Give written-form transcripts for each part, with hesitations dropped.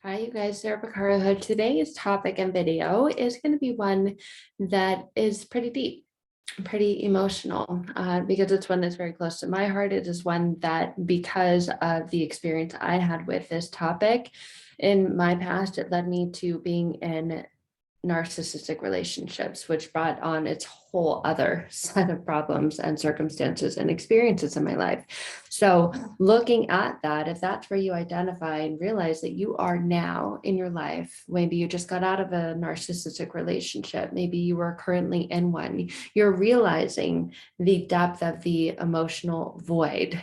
Hi, you guys. Sarah Picaro. Today's topic and video is going to be one that is pretty deep, pretty emotional, because it's one that's very close to my heart. It is one that, because of the experience I had with this topic in my past, it led me to being in narcissistic relationships, which brought on its whole other set of problems and circumstances and experiences in my life. So looking at that, if that's where you identify and realize that you are now in your life, maybe you just got out of a narcissistic relationship, maybe you are currently in one, you're realizing the depth of the emotional void.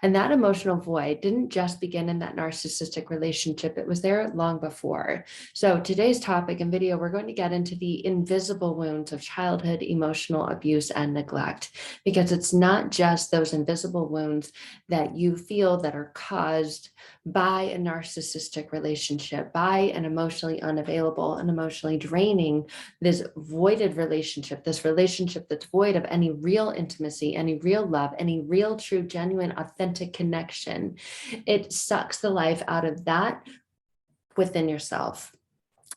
And that emotional void didn't just begin in that narcissistic relationship, it was there long before. So today's topic and video, we're going to get into the invisible wounds of childhood emotional abuse and neglect, because it's not just those invisible wounds that you feel that are caused by a narcissistic relationship, by an emotionally unavailable and emotionally draining, this voided relationship, this relationship that's void of any real intimacy, any real love, any real, true, genuine, authentic connection. It sucks the life out of that within yourself.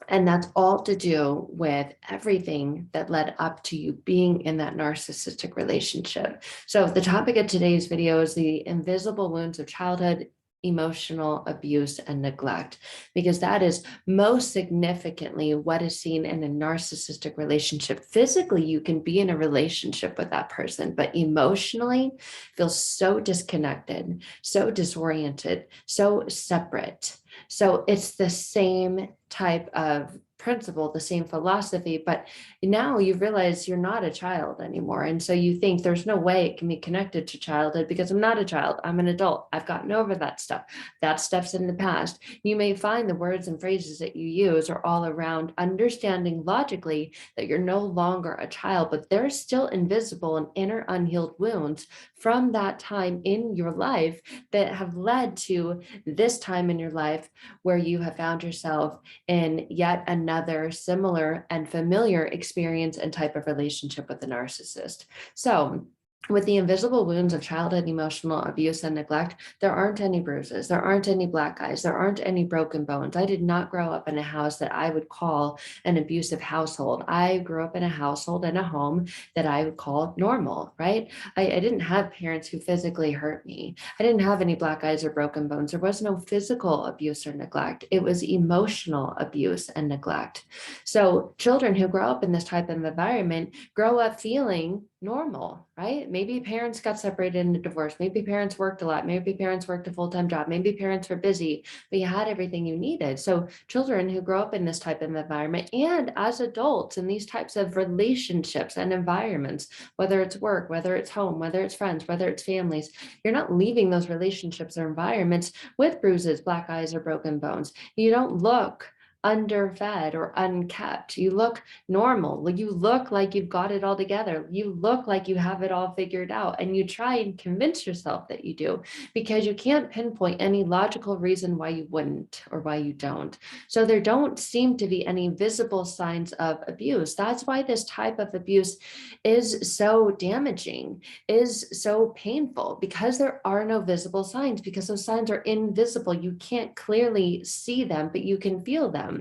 And that's all to do with everything that led up to you being in that narcissistic relationship. So the topic of today's video is the invisible wounds of childhood emotional abuse and neglect, because that is most significantly what is seen in a narcissistic relationship. Physically, you can be in a relationship with that person, but emotionally feel so disconnected, so disoriented, so separate. So it's the same type of principle, the same philosophy, but now you realize you're not a child anymore. And so you think there's no way it can be connected to childhood because I'm not a child, I'm an adult. I've gotten over that stuff. That stuff's in the past. You may find the words and phrases that you use are all around understanding logically that you're no longer a child, but there's still invisible and inner unhealed wounds from that time in your life that have led to this time in your life where you have found yourself in yet another similar and familiar experience and type of relationship with the narcissist. So with the invisible wounds of childhood emotional abuse and neglect, there aren't any bruises, there aren't any black eyes, there aren't any broken bones. I did not grow up in a house that I would call an abusive household. I grew up in a household and a home that I would call normal, right? I didn't have parents who physically hurt me. I didn't have any black eyes or broken bones. There was no physical abuse or neglect. It was emotional abuse and neglect. So children who grow up in this type of environment grow up feeling normal, right? Maybe parents got separated in a divorce. Maybe parents worked a lot. Maybe parents worked a full-time job. Maybe parents were busy, but you had everything you needed. So children who grow up in this type of environment, and as adults in these types of relationships and environments, whether it's work, whether it's home, whether it's friends, whether it's families, you're not leaving those relationships or environments with bruises, black eyes, or broken bones. You don't look underfed or unkept. You look normal. You look like you've got it all together. You look like you have it all figured out. And you try and convince yourself that you do, because you can't pinpoint any logical reason why you wouldn't or why you don't. So there don't seem to be any visible signs of abuse. That's why this type of abuse is so damaging, is so painful, because there are no visible signs, because those signs are invisible. You can't clearly see them, but you can feel them.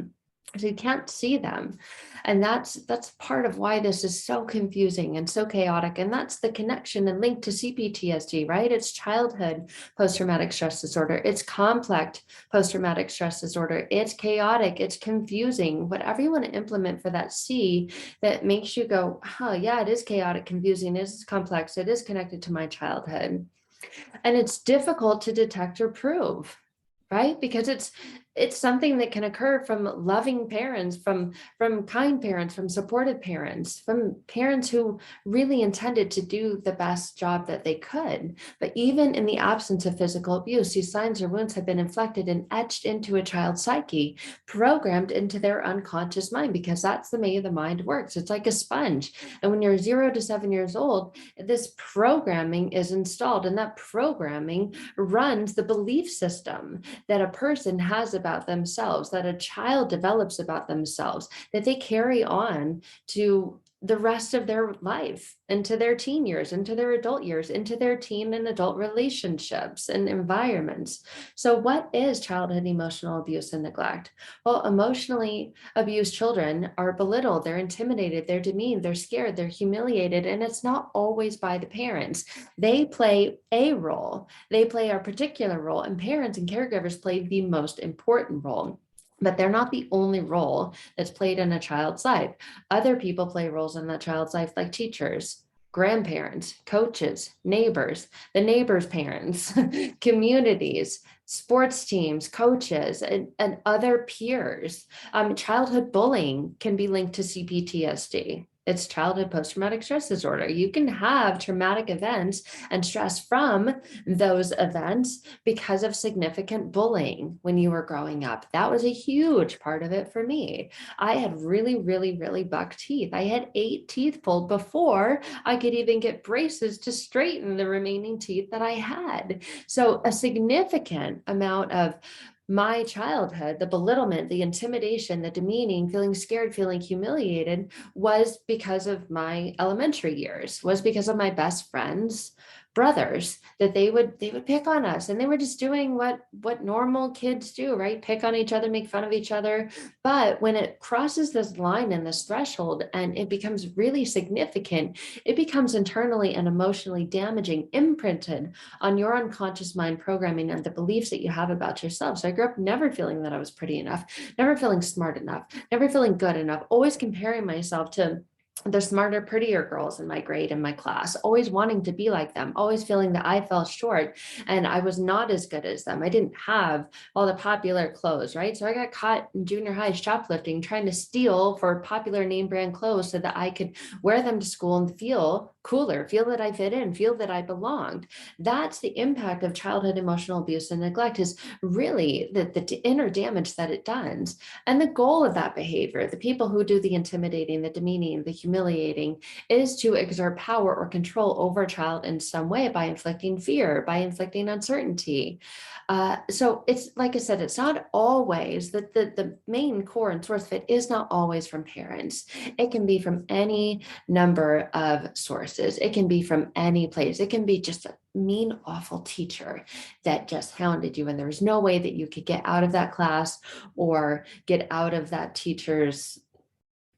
So you can't see them. And that's part of why this is so confusing and so chaotic. And that's the connection and link to cptsd, right? It's childhood post-traumatic stress disorder. It's complex post-traumatic stress disorder. It's chaotic. It's confusing. Whatever you want to implement for that C that makes you go, oh yeah, it is chaotic, confusing, it is complex, it is connected to my childhood. And it's difficult to detect or prove, right? Because it's something that can occur from loving parents, from kind parents, from supportive parents, from parents who really intended to do the best job that they could. But even in the absence of physical abuse, these signs or wounds have been inflected and etched into a child's psyche, programmed into their unconscious mind, because that's the way the mind works. It's like a sponge. And when you're 0 to 7 years old, this programming is installed, and that programming runs the belief system that a person has about themselves, that a child develops about themselves, that they carry on to the rest of their life, into their teen years, into their adult years, into their teen and adult relationships and environments. So what is childhood emotional abuse and neglect? Well, emotionally abused children are belittled, they're intimidated, they're demeaned, they're scared, they're humiliated, and it's not always by the parents. They play a role, they play a particular role, and parents and caregivers play the most important role. But they're not the only role that's played in a child's life. Other people play roles in that child's life, like teachers, grandparents, coaches, neighbors, the neighbors' parents, communities, sports teams, coaches, and other peers. Childhood bullying can be linked to cptsd. It's childhood post-traumatic stress disorder. You can have traumatic events and stress from those events because of significant bullying when you were growing up. That was a huge part of it for me. I had really, really, really buck teeth. I had 8 teeth pulled before I could even get braces to straighten the remaining teeth that I had. So a significant amount of my childhood, the belittlement, the intimidation, the demeaning, feeling scared, feeling humiliated was because of my elementary years, was because of my best friends' brothers, that they would pick on us, and they were just doing what normal kids do, right? Pick on each other, make fun of each other. But when it crosses this line and this threshold and it becomes really significant, it becomes internally and emotionally damaging, imprinted on your unconscious mind programming and the beliefs that you have about yourself. So I grew up never feeling that I was pretty enough, never feeling smart enough, never feeling good enough, always comparing myself to the smarter, prettier girls in my grade and my class, always wanting to be like them, always feeling that I fell short and I was not as good as them. I didn't have all the popular clothes, right? So I got caught in junior high shoplifting, trying to steal for popular name brand clothes so that I could wear them to school and feel cooler, feel that I fit in, feel that I belonged. That's the impact of childhood emotional abuse and neglect, is really the inner damage that it does. And the goal of that behavior, the people who do the intimidating, the demeaning, the humiliating, is to exert power or control over a child in some way by inflicting fear, by inflicting uncertainty. So it's, like I said, it's not always that the main core and source of it is not always from parents. It can be from any number of sources. It can be from any place. It can be just a mean, awful teacher that just hounded you, and there was no way that you could get out of that class or get out of that teacher's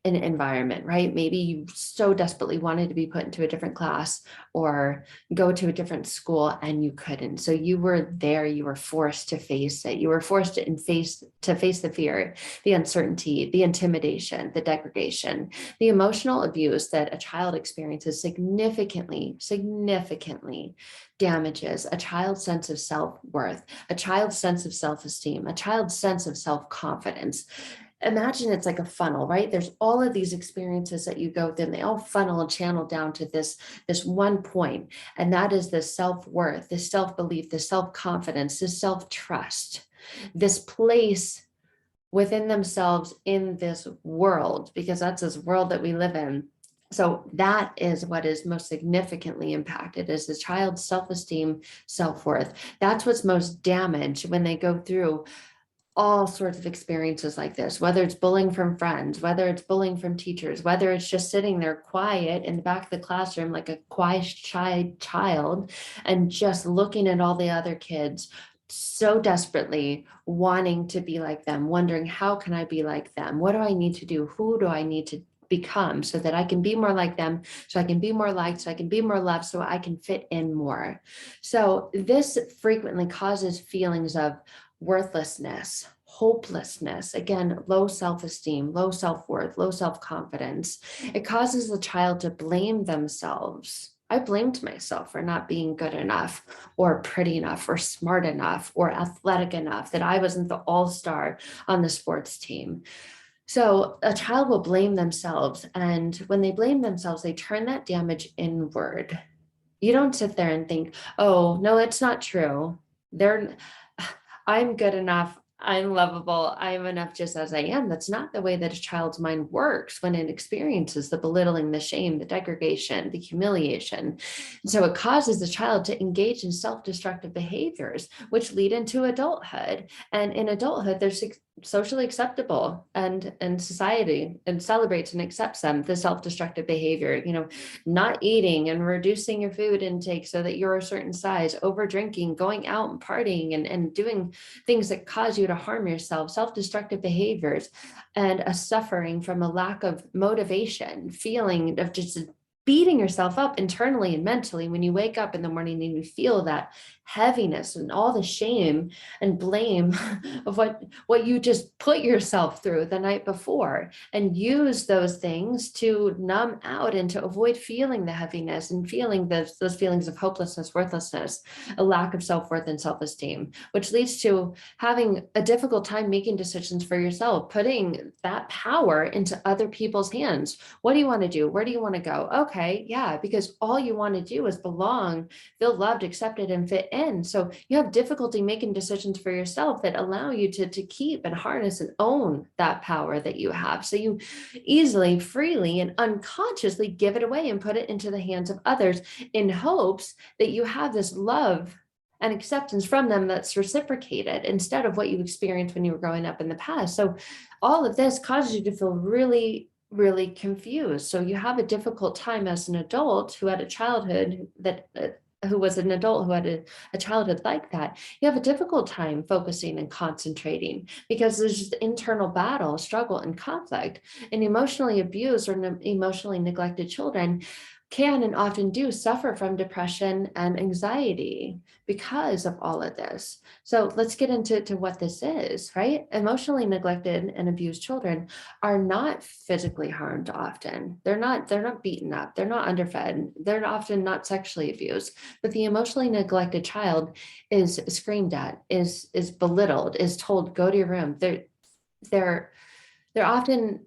an environment, right? Maybe you so desperately wanted to be put into a different class or go to a different school and you couldn't. So you were there, you were forced to face it. You were forced to face the fear, the uncertainty, the intimidation, the degradation, the emotional abuse that a child experiences significantly damages a child's sense of self-worth, a child's sense of self-esteem, a child's sense of self-confidence. Imagine it's like a funnel, right? There's all of these experiences that you go through, and they all funnel and channel down to this one point, and that is this self-worth, this self-belief, this self-confidence, this self-trust, this place within themselves in this world, because that's this world that we live in. So that is what is most significantly impacted, is the child's self-esteem, self-worth. That's what's most damaged when they go through all sorts of experiences like this, whether it's bullying from friends, whether it's bullying from teachers, whether it's just sitting there quiet in the back of the classroom like a quiet, shy child and just looking at all the other kids so desperately wanting to be like them, wondering, how can I be like them? What do I need to do? Who do I need to become so that I can be more like them, so I can be more liked, so I can be more loved, so I can fit in more. So this frequently causes feelings of worthlessness, hopelessness, again, low self-esteem, low self-worth, low self-confidence. It causes the child to blame themselves. I blamed myself for not being good enough or pretty enough or smart enough or athletic enough, that I wasn't the all-star on the sports team. So a child will blame themselves, and when they blame themselves, they turn that damage inward. You don't sit there and think, oh, no, it's not true. I'm good enough. I'm lovable. I'm enough just as I am. That's not the way that a child's mind works when it experiences the belittling, the shame, the degradation, the humiliation. And so it causes the child to engage in self-destructive behaviors, which lead into adulthood. And in adulthood, there's socially acceptable and society and celebrates and accepts them. The self-destructive behavior, not eating and reducing your food intake so that you're a certain size, over drinking, going out and partying and doing things that cause you to harm yourself, self-destructive behaviors, and a suffering from a lack of motivation, feeling of just beating yourself up internally and mentally when you wake up in the morning and you feel that heaviness and all the shame and blame of what you just put yourself through the night before, and use those things to numb out and to avoid feeling the heaviness and feeling those feelings of hopelessness, worthlessness, a lack of self-worth and self-esteem, which leads to having a difficult time making decisions for yourself, putting that power into other people's hands. What do you want to do? Where do you want to go? Okay, yeah, because all you want to do is belong, feel loved, accepted, and fit in. So you have difficulty making decisions for yourself that allow you to keep and harness and own that power that you have. So you easily, freely, and unconsciously give it away and put it into the hands of others in hopes that you have this love and acceptance from them that's reciprocated instead of what you experienced when you were growing up in the past. So all of this causes you to feel really, really confused. So you have a difficult time as an adult who had a childhood that who was an adult who had a childhood like that. You have a difficult time focusing and concentrating because there's just internal battle, struggle, and conflict. And emotionally abused or emotionally neglected children can and often do suffer from depression and anxiety because of all of this. So let's get into what this is, right? Emotionally neglected and abused children are not physically harmed often. They're not beaten up, they're not underfed, they're often not sexually abused. But the emotionally neglected child is screamed at, is belittled, is told, go to your room. They're often,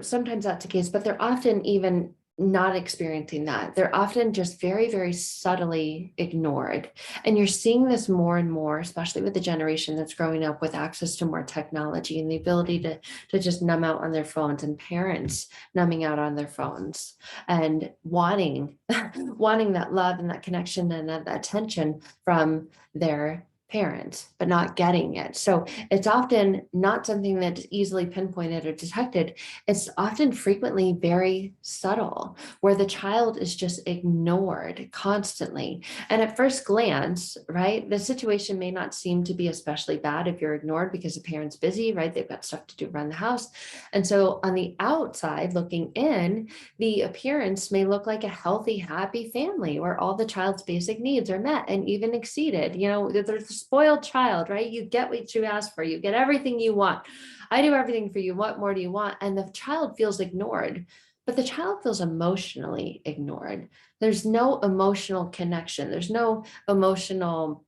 sometimes that's the case, but they're often even not experiencing that. They're often just very, very subtly ignored. And you're seeing this more and more, especially with the generation that's growing up with access to more technology and the ability to just numb out on their phones, and parents numbing out on their phones and wanting that love and that connection and that attention from their parents, but not getting it. So it's often not something that's easily pinpointed or detected. It's often frequently very subtle, where the child is just ignored constantly. And at first glance, right, the situation may not seem to be especially bad if you're ignored because the parent's busy, right? They've got stuff to do around the house. And so on the outside looking in, the appearance may look like a healthy, happy family where all the child's basic needs are met and even exceeded. There's a spoiled child, right? You get what you ask for, you get everything you want. I do everything for you. What more do you want? And the child feels ignored, but the child feels emotionally ignored. There's no emotional connection. There's no emotional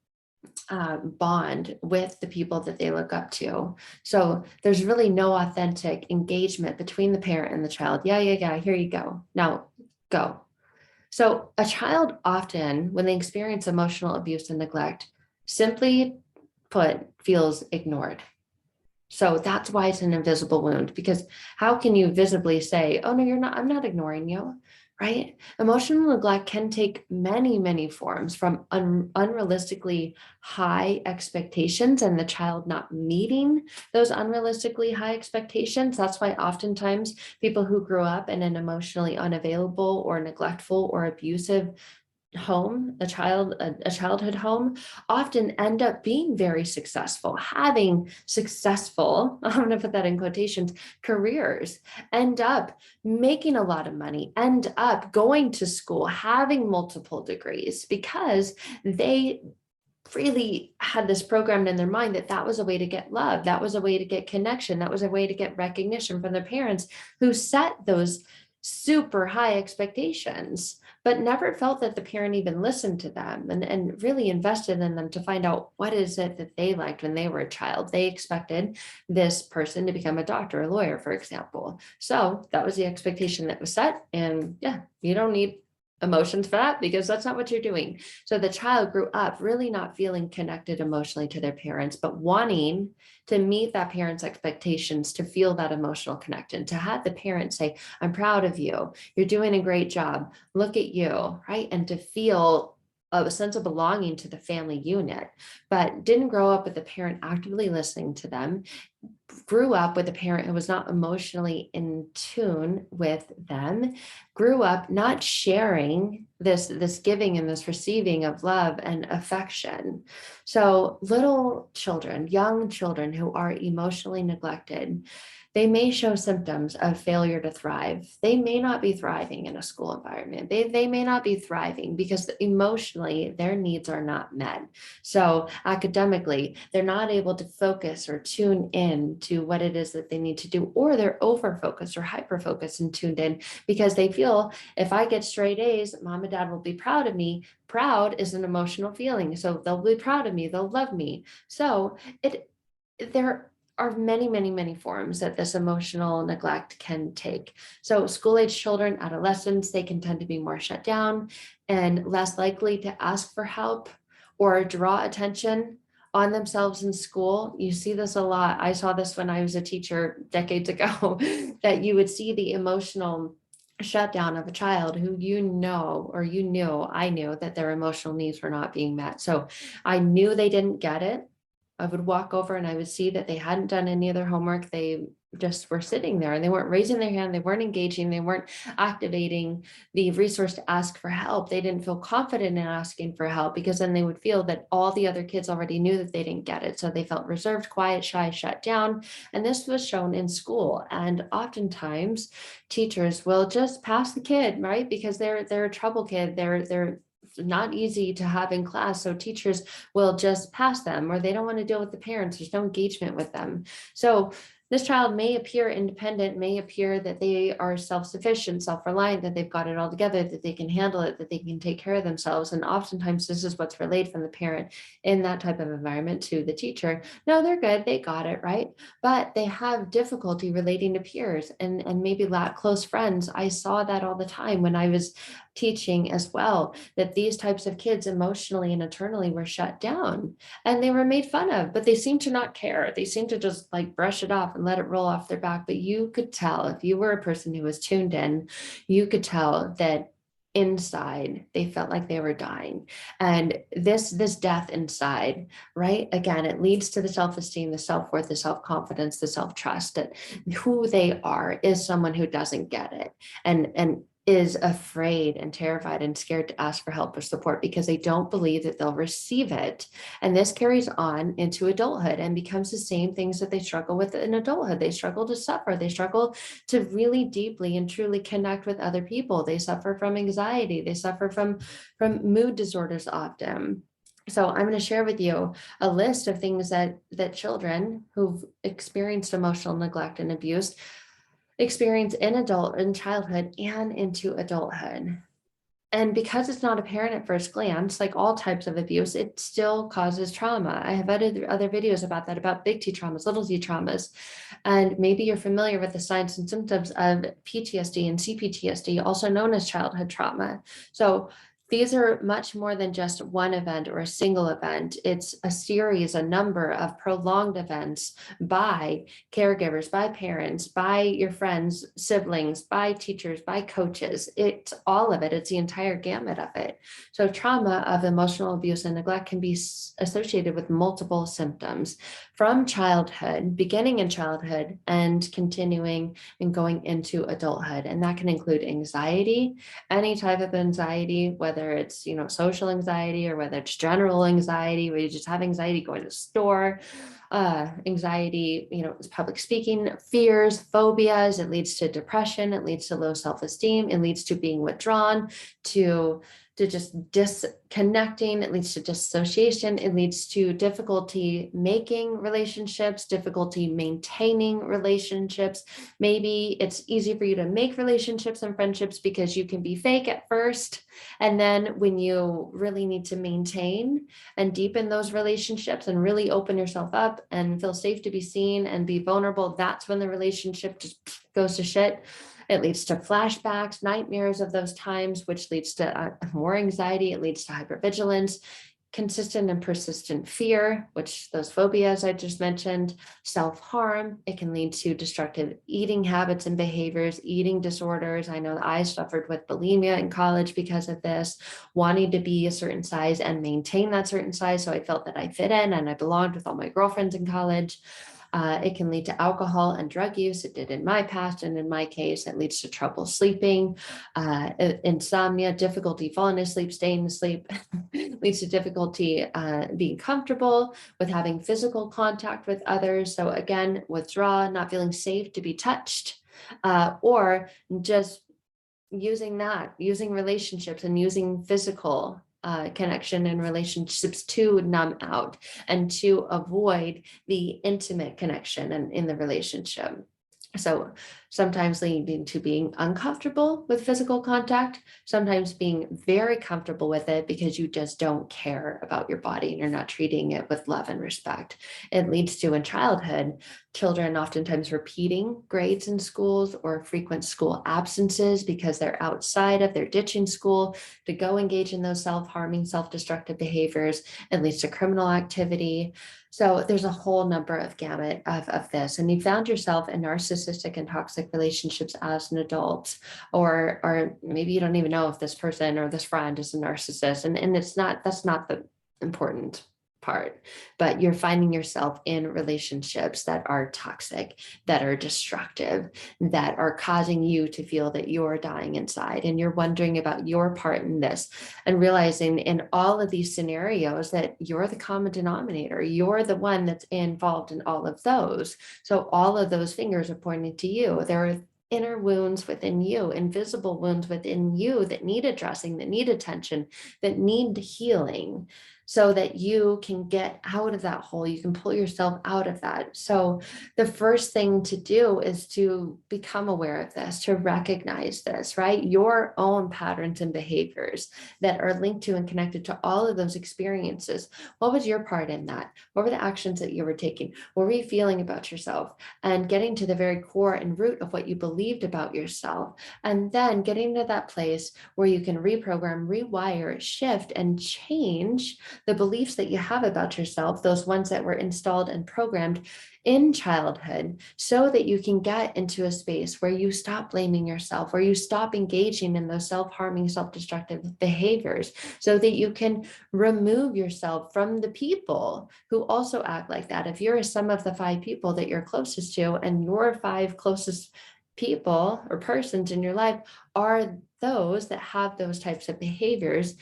bond with the people that they look up to. So there's really no authentic engagement between the parent and the child. Yeah, here you go. Now go. So a child often, when they experience emotional abuse and neglect, simply put, feels ignored. So that's why it's an invisible wound, because how can you visibly say, oh, no, you're not, I'm not ignoring you, right? Emotional neglect can take many, many forms, from unrealistically high expectations and the child not meeting those unrealistically high expectations. That's why oftentimes people who grew up in an emotionally unavailable or neglectful or abusive home, a childhood home, often end up being very successful, having successful, I'm going to put that in quotations, careers, end up making a lot of money, end up going to school, having multiple degrees, because they really had this programmed in their mind that that was a way to get love, that was a way to get connection, that was a way to get recognition from their parents, who set those super high expectations, but never felt that the parent even listened to them and really invested in them to find out what is it that they liked when they were a child. They expected this person to become a doctor, a lawyer, for example. So that was the expectation that was set. And yeah, you don't need emotions for that, because that's not what you're doing. So the child grew up really not feeling connected emotionally to their parents, but wanting to meet that parent's expectations, to feel that emotional connection, to have the parent say, I'm proud of you, you're doing a great job, look at you, right? And to feel a sense of belonging to the family unit, but didn't grow up with a parent actively listening to them, grew up with a parent who was not emotionally in tune with them, grew up not sharing this giving and this receiving of love and affection. So little children, young children who are emotionally neglected, they may show symptoms of failure to thrive. They may not be thriving in a school environment. They may not be thriving because emotionally their needs are not met. So academically, they're not able to focus or tune in to what it is that they need to do, or they're over focused or hyper focused and tuned in because they feel if I get straight A's, mom and dad will be proud of me. Proud is an emotional feeling. So they'll be proud of me. They'll love me. So there are many, many, many forms that this emotional neglect can take. So school-age children, adolescents, they can tend to be more shut down and less likely to ask for help or draw attention on themselves in school. You see this a lot. I saw this when I was a teacher decades ago, that you would see the emotional shutdown of a child who I knew that their emotional needs were not being met. So I knew they didn't get it. I would walk over and I would see that they hadn't done any of their homework. They just were sitting there and they weren't raising their hand. They weren't engaging. They weren't activating the resource to ask for help. They didn't feel confident in asking for help because then they would feel that all the other kids already knew that they didn't get it. So they felt reserved, quiet, shy, shut down. And this was shown in school. And oftentimes teachers will just pass the kid, right? Because they're a trouble kid. They're not easy to have in class. So teachers will just pass them, or they don't want to deal with the parents. There's no engagement with them. So this child may appear independent, may appear that they are self-sufficient, self-reliant, that they've got it all together, that they can handle it, that they can take care of themselves. And oftentimes this is what's relayed from the parent in that type of environment to the teacher. No, they're good, they got it, right? But they have difficulty relating to peers and maybe lack close friends. I saw that all the time when I was teaching as well, that these types of kids emotionally and internally were shut down and they were made fun of, but they seemed to not care. They seemed to just like brush it off and let it roll off their back. But you could tell, if you were a person who was tuned in, you could tell that inside they felt like they were dying. And this death inside, right, again, it leads to the self-esteem, the self-worth, the self-confidence, the self-trust, that who they are is someone who doesn't get it and is afraid and terrified and scared to ask for help or support because they don't believe that they'll receive it. And this carries on into adulthood and becomes the same things that they struggle with in adulthood. They struggle to suffer. They struggle to really deeply and truly connect with other people. They suffer from anxiety. They suffer from mood disorders often. So I'm going to share with you a list of things that children who've experienced emotional neglect and abuse experience in childhood and into adulthood. And because it's not apparent at first glance, like all types of abuse, it still causes trauma. I have other videos about that, about big T traumas, little t traumas. And maybe you're familiar with the signs and symptoms of PTSD and cptsd, also known as childhood trauma. So these are much more than just one event or a single event. It's a series, a number of prolonged events by caregivers, by parents, by your friends, siblings, by teachers, by coaches. It's all of it. It's the entire gamut of it. So trauma of emotional abuse and neglect can be associated with multiple symptoms from childhood, beginning in childhood and continuing and going into adulthood. And that can include anxiety, any type of anxiety, whether it's, social anxiety or whether it's general anxiety, where you just have anxiety going to the store, anxiety, public speaking, fears, phobias. It leads to depression. It leads to low self-esteem. It leads to being withdrawn, to just disconnecting. It leads to dissociation. It leads to difficulty making relationships, difficulty maintaining relationships. Maybe it's easy for you to make relationships and friendships because you can be fake at first. And then when you really need to maintain and deepen those relationships and really open yourself up and feel safe to be seen and be vulnerable, that's when the relationship just goes to shit. It leads to flashbacks, nightmares of those times, which leads to more anxiety. It leads to hypervigilance. consistent and persistent fear, which those phobias I just mentioned, self-harm. It can lead to destructive eating habits and behaviors, eating disorders. I know that I suffered with bulimia in college because of this, wanting to be a certain size and maintain that certain size. So I felt that I fit in and I belonged with all my girlfriends in college. It can lead to alcohol and drug use. It did in my past, and in my case, it leads to trouble sleeping, insomnia, difficulty falling asleep, staying asleep, leads to difficulty being comfortable with having physical contact with others. So again, withdrawal, not feeling safe to be touched, or just using relationships and using physical connection and relationships to numb out and to avoid the intimate connection and in the relationship. So sometimes leading to being uncomfortable with physical contact, sometimes being very comfortable with it because you just don't care about your body and you're not treating it with love and respect. It leads to, in childhood, children oftentimes repeating grades in schools or frequent school absences because they're ditching school to go engage in those self-harming, self-destructive behaviors. It leads to criminal activity. So there's a whole number of gamut of this, and you found yourself in narcissistic and toxic relationships as an adult, or maybe you don't even know if this person or this friend is a narcissist, and that's not the important part, but you're finding yourself in relationships that are toxic, that are destructive, that are causing you to feel that you're dying inside, and you're wondering about your part in this, and realizing in all of these scenarios that you're the common denominator, you're the one that's involved in all of those. So all of those fingers are pointing to you. There are inner wounds within you, invisible wounds within you that need addressing, that need attention, that need healing, so that you can get out of that hole. You can pull yourself out of that. So the first thing to do is to become aware of this, to recognize this, right? Your own patterns and behaviors that are linked to and connected to all of those experiences. What was your part in that? What were the actions that you were taking? What were you feeling about yourself? And getting to the very core and root of what you believed about yourself. And then getting to that place where you can reprogram, rewire, shift, and change the beliefs that you have about yourself, those ones that were installed and programmed in childhood, so that you can get into a space where you stop blaming yourself, where you stop engaging in those self-harming, self-destructive behaviors, so that you can remove yourself from the people who also act like that. If you're a sum of the 5 people that you're closest to, and your 5 closest people or persons in your life are those that have those types of behaviors,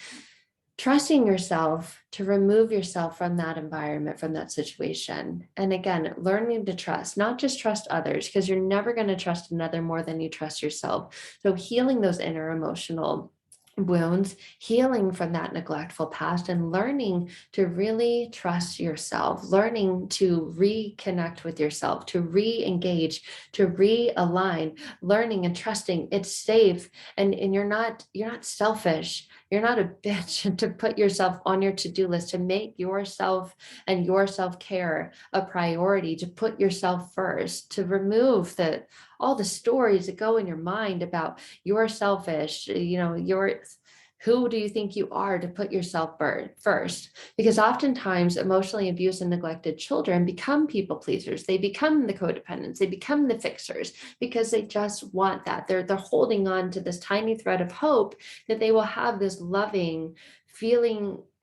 trusting yourself to remove yourself from that environment, from that situation. And again, learning to trust, not just trust others, because you're never going to trust another more than you trust yourself. So healing those inner emotional wounds, healing from that neglectful past, and learning to really trust yourself, learning to reconnect with yourself, to re-engage, to realign, learning and trusting it's safe, and you're not selfish. You're not a bitch to put yourself on your to-do list, to make yourself and your self-care a priority, to put yourself first, to remove all the stories that go in your mind about you're selfish, who do you think you are to put yourself first? Because oftentimes emotionally abused and neglected children become people pleasers. They become the codependents. They become the fixers because they just want that. They're holding on to this tiny thread of hope that they will have this loving,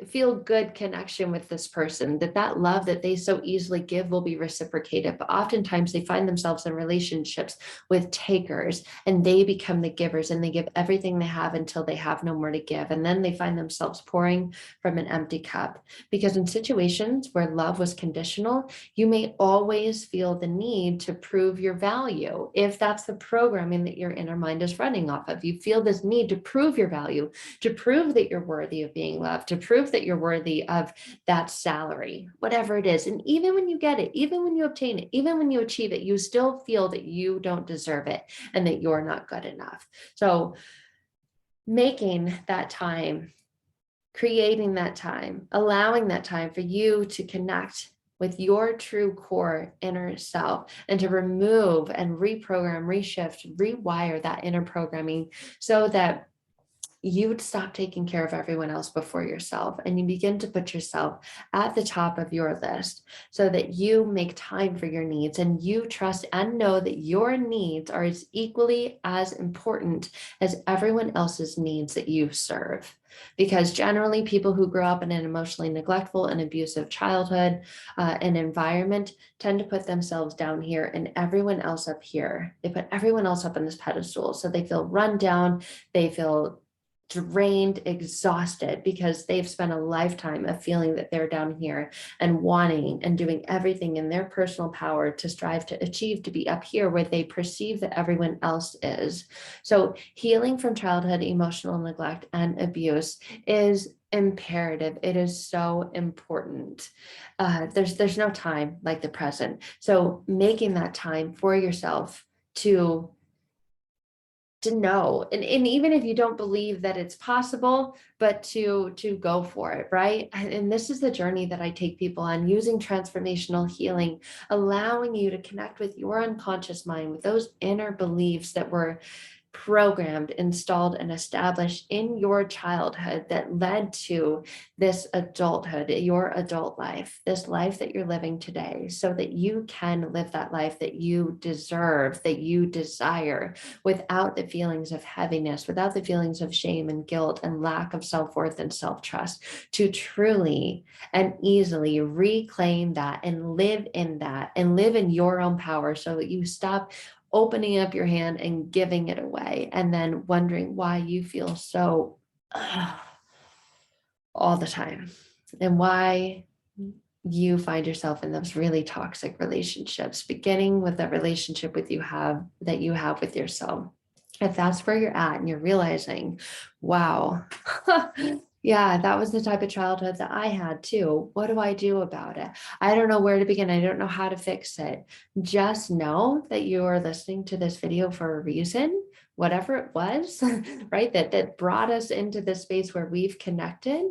feel good connection with this person, that love that they so easily give will be reciprocated. But oftentimes they find themselves in relationships with takers, and they become the givers, and they give everything they have until they have no more to give. And then they find themselves pouring from an empty cup, because in situations where love was conditional, you may always feel the need to prove your value. If that's the programming that your inner mind is running off of, you feel this need to prove your value, to prove that you're worthy of being loved, to prove that you're worthy of that salary, whatever it is. And even when you get it, even when you obtain it, even when you achieve it, you still feel that you don't deserve it and that you're not good enough. So making that time, creating that time, allowing that time for you to connect with your true core inner self, and to remove and reprogram, reshift, rewire that inner programming, so that you would stop taking care of everyone else before yourself, and you begin to put yourself at the top of your list so that you make time for your needs, and you trust and know that your needs are as equally as important as everyone else's needs that you serve. Because generally, people who grow up in an emotionally neglectful and abusive childhood and environment tend to put themselves down here and everyone else up here. They put everyone else up on this pedestal, so they feel run down, they feel drained, exhausted, because they've spent a lifetime of feeling that they're down here and wanting and doing everything in their personal power to strive to achieve to be up here where they perceive that everyone else is. So healing from childhood emotional neglect and abuse is imperative. It is so important. There's no time like the present. So making that time for yourself to know, and even if you don't believe that it's possible, but to go for it, right? And this is the journey that I take people on, using transformational healing, allowing you to connect with your unconscious mind, with those inner beliefs that were programmed, installed, and established in your childhood that led to this adulthood, your adult life, this life that you're living today, so that you can live that life that you deserve, that you desire, without the feelings of heaviness, without the feelings of shame and guilt and lack of self-worth and self-trust, to truly and easily reclaim that and live in that and live in your own power, so that you stop opening up your hand and giving it away, and then wondering why you feel so all the time, and why you find yourself in those really toxic relationships, beginning with the relationship with you have with yourself. If that's where you're at and you're realizing, wow, yeah, that was the type of childhood that I had too. What do I do about it? I don't know where to begin. I don't know how to fix it. Just know that you are listening to this video for a reason, whatever it was, right? That brought us into this space where we've connected,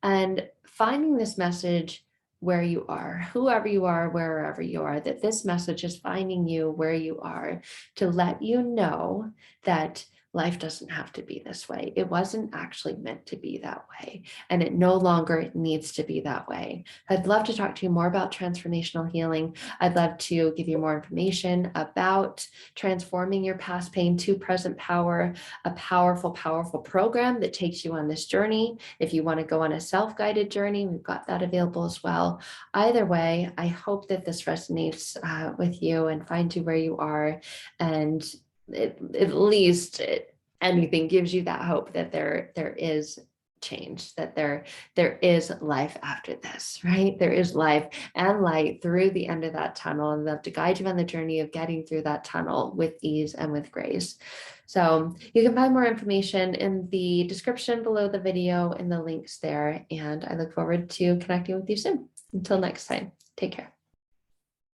and finding this message where you are, whoever you are, wherever you are, that this message is finding you where you are, to let you know that life doesn't have to be this way. It wasn't actually meant to be that way, and it no longer needs to be that way. I'd love to talk to you more about transformational healing. I'd love to give you more information about transforming your past pain to present power, a powerful, powerful program that takes you on this journey. If you want to go on a self-guided journey, we've got that available as well. Either way, I hope that this resonates with you and finds you where you are, and at least anything gives you that hope that there is change, that there is life after this, right? There is life and light through the end of that tunnel, and love to guide you on the journey of getting through that tunnel with ease and with grace. So you can find more information in the description below the video and the links there, and I look forward to connecting with you soon. Until next time, take care.